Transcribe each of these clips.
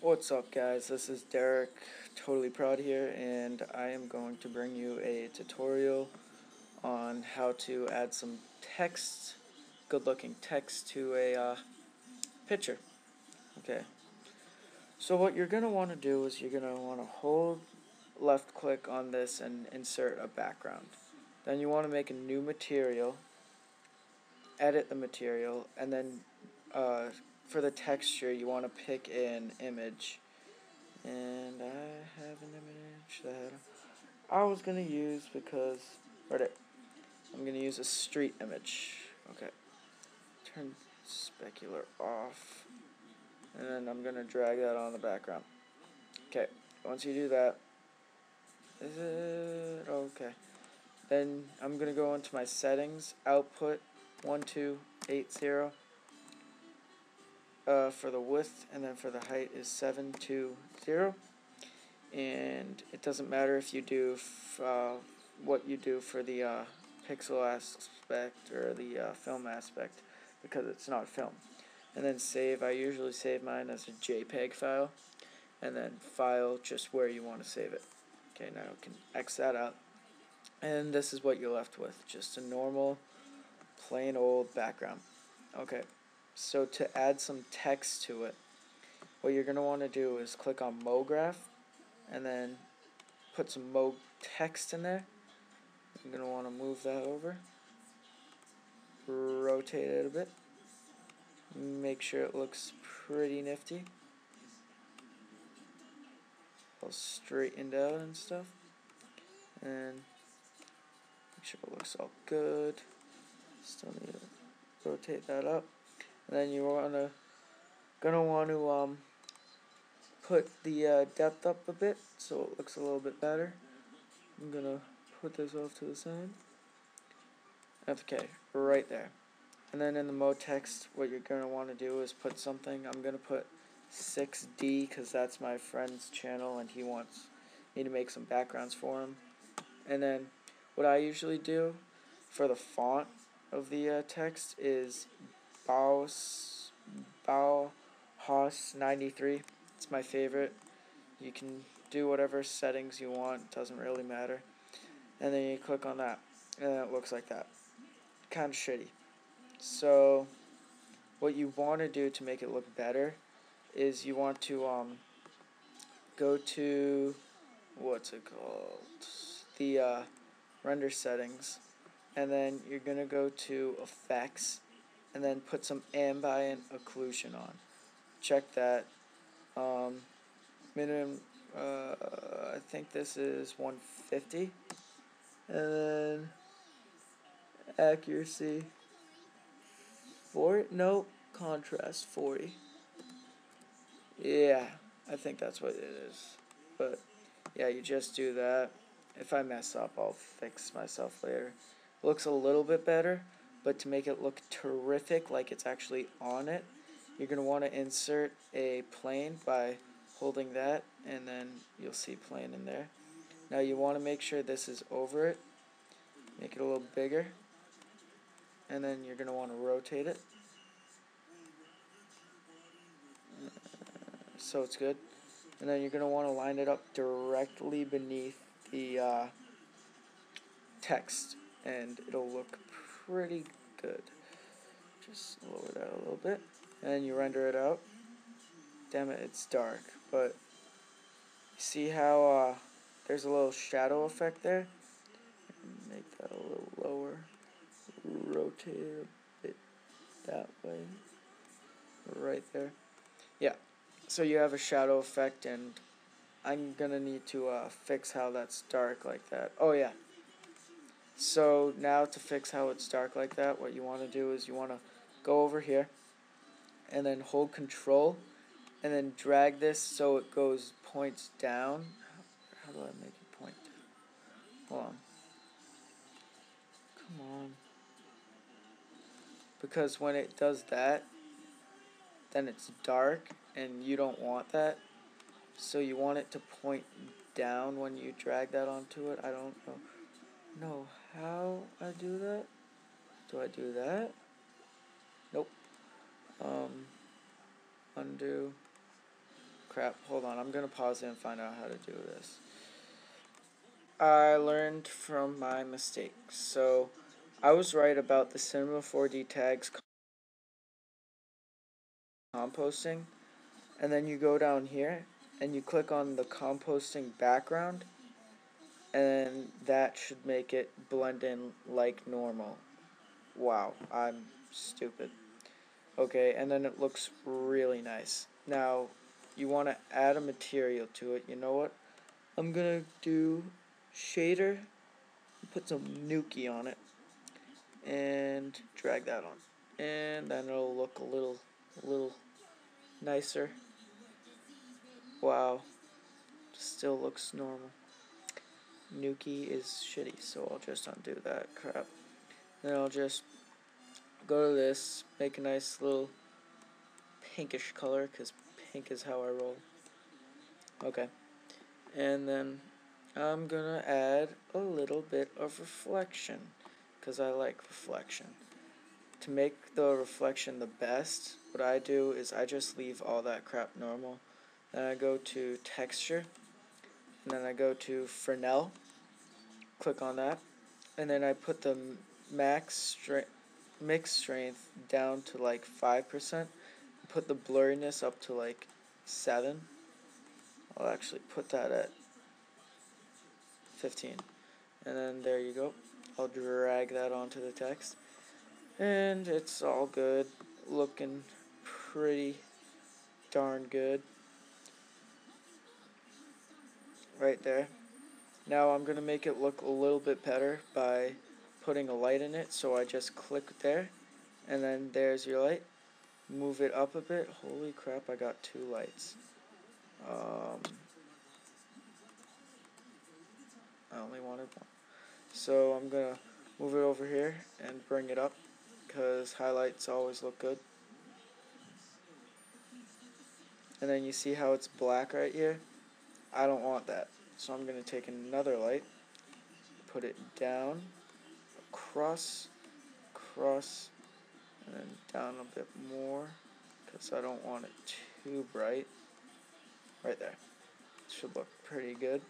What's up, guys? This is Derek, Totally Proud here, and I am going to bring you a tutorial on how to add some text, good looking text, to a picture. Okay, so what you're going to want to do is you're going to want to hold left click on this and insert a background. Then you want to make a new material, edit the material, and then for the texture you want to pick an image. And I have an image that I was going to use because, I'm going to use a street image. Okay, turn specular off, and then I'm going to drag that on the background. Okay, once you do that, is it okay? Then I'm going to go into my settings, output 1280. For the width, and then for the height is 720. And it doesn't matter if you do what you do for the pixel aspect or the film aspect, because it's not film. And then save, I usually save mine as a JPEG file, and then file just where you want to save it. Okay, now you can X that out, and this is what you're left with, just a normal plain old background. Okay, so to add some text to it, what you're going to want to do is click on MoGraph, and then put some Mo text in there. I'm going to want to move that over, rotate it a bit, make sure it looks pretty nifty, all straightened out and stuff, and make sure it looks all good. Still need to rotate that up, and then you're gonna want to put the depth up a bit so it looks a little bit better. I'm gonna put this off to the side. Okay, right there. And then in the mode text, what you're going to want to do is put something. I'm going to put 6D because that's my friend's channel and he wants me to make some backgrounds for him. And then what I usually do for the font of the text is Bauhaus 93. It's my favorite. You can do whatever settings you want, doesn't really matter. And then you click on that, and it looks like that. Kind of shitty. So what you want to do to make it look better is you want to go to, what's it called, the render settings, and then you're going to go to effects, and then put some ambient occlusion on. Check that. Minimum, I think this is 150, and then accuracy 40, no, contrast 40. Yeah, I think that's what it is. But yeah, you just do that. If I mess up, I'll fix myself later. It looks a little bit better, but to make it look terrific, like it's actually on it, you're going to want to insert a plane by holding that, and then you'll see plane in there. Now you want to make sure this is over it. Make it a little bigger, and then you're going to want to rotate it so it's good. And then you're going to want to line it up directly beneath the text, and it'll look pretty good. Just lower that a little bit, and then you render it out. Damn it, it's dark, but you see how there's a little shadow effect there? Make that a little lower, rotate it a bit that way, right there. Yeah, so you have a shadow effect, and I'm gonna need to fix how that's dark like that. Oh yeah, so now to fix how it's dark like that, what you want to do is you want to go over here and then hold control and then drag this so it points down. How do I make it point down? Hold on. Come on. Because when it does that, then it's dark and you don't want that. So you want it to point down when you drag that onto it. I don't know how I do that. Do I do that? Nope. Undo, crap, hold on, I'm gonna pause it and find out how to do this. I learned from my mistakes. So I was right about the Cinema 4D tags composting, and then you go down here and you click on the composting background, and that should make it blend in like normal. Wow, I'm stupid. Okay, and then it looks really nice. Now, you want to add a material to it. You know what? I'm gonna do shader, put some Nuki on it, and drag that on. And then it'll look a little nicer. Wow, still looks normal. Nuki is shitty, so I'll just undo that crap. Then I'll just go to this, make a nice little pinkish color, because pink is how I roll. Okay, and then I'm gonna add a little bit of reflection, because I like reflection. To make the reflection the best, what I do is I just leave all that crap normal. Then I go to texture, and then I go to Fresnel, click on that, and then I put the mix strength down to like 5%, put the blurriness up to like 7. I'll actually put that at 15. And then there you go. I'll drag that onto the text. And it's all good. Looking pretty darn good. Right there. Now I'm going to make it look a little bit better by putting a light in it. So I just click there. And then there's your light. Move it up a bit. Holy crap, I got 2 lights. I only wanted 1. So I'm going to move it over here and bring it up, because highlights always look good. And then you see how it's black right here? I don't want that. So I'm going to take another light, put it down, across, and then down a bit more, because I don't want it too bright. Right there. Should look pretty good.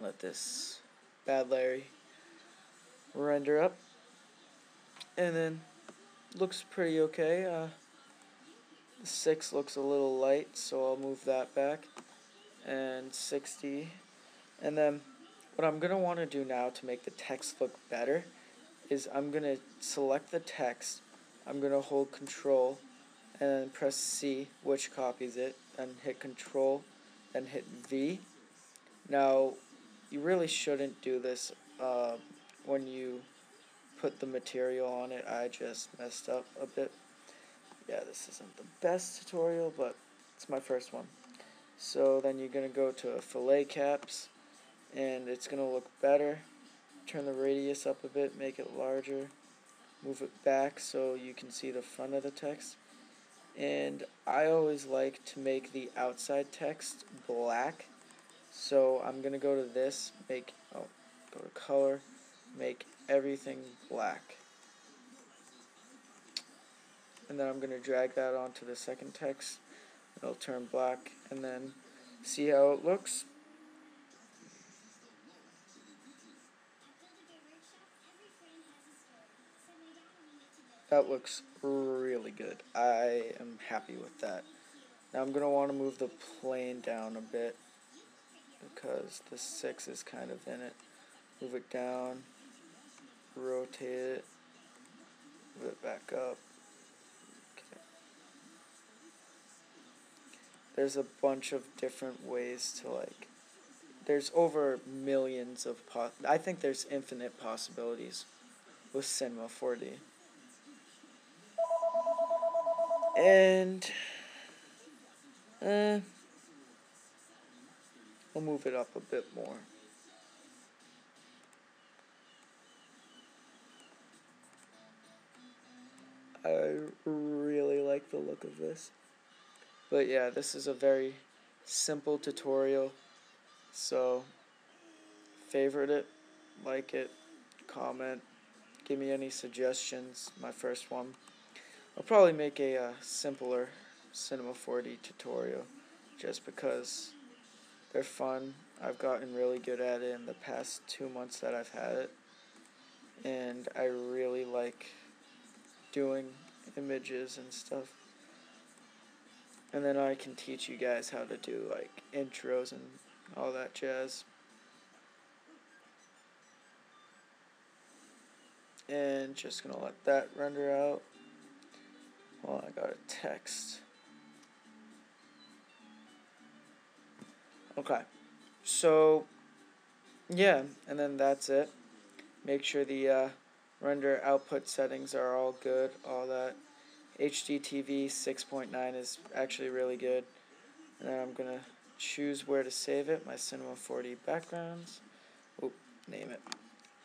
Let this bad Larry render up. And then looks pretty okay. The 6 looks a little light, so I'll move that back. And 60. And then what I'm going to want to do now to make the text look better is I'm going to select the text. I'm going to hold Control and then press C, which copies it, and hit Control, then hit V. Now, you really shouldn't do this when you put the material on it. I just messed up a bit. Yeah, this isn't the best tutorial, but it's my first one. So then you're going to go to fillet caps, and it's going to look better. Turn the radius up a bit, make it larger, move it back so you can see the front of the text. And I always like to make the outside text black. So I'm going to go to this, go to color, make everything black. And then I'm going to drag that onto the second text. It'll turn black, and then see how it looks. That looks really good. I am happy with that. Now I'm going to want to move the plane down a bit, because the 6 is kind of in it. Move it down, rotate it, move it back up. Okay. There's a bunch of different ways to there's over millions of I think there's infinite possibilities with Cinema 4D. And I'll move it up a bit more. I really like the look of this. But yeah, this is a very simple tutorial. So, favorite it, like it, comment, give me any suggestions. My first one. I'll probably make a simpler Cinema 4D tutorial just because they're fun. I've gotten really good at it in the past 2 months that I've had it, and I really like doing images and stuff. And then I can teach you guys how to do like intros and all that jazz. And just gonna let that render out. Well, I got a text. Okay, so yeah, and then that's it. Make sure the render output settings are all good, all that. HDTV 6.9 is actually really good. And then I'm gonna choose where to save it, my Cinema 4D backgrounds. Oh, name it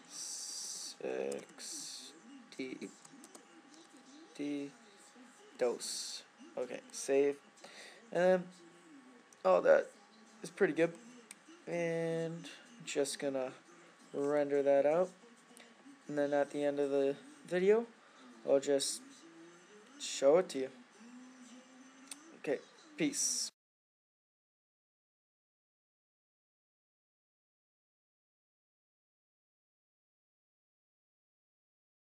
6D dose. Okay, save. And oh, that is pretty good. And just gonna render that out. And then at the end of the video, I'll just show it to you. Okay, peace.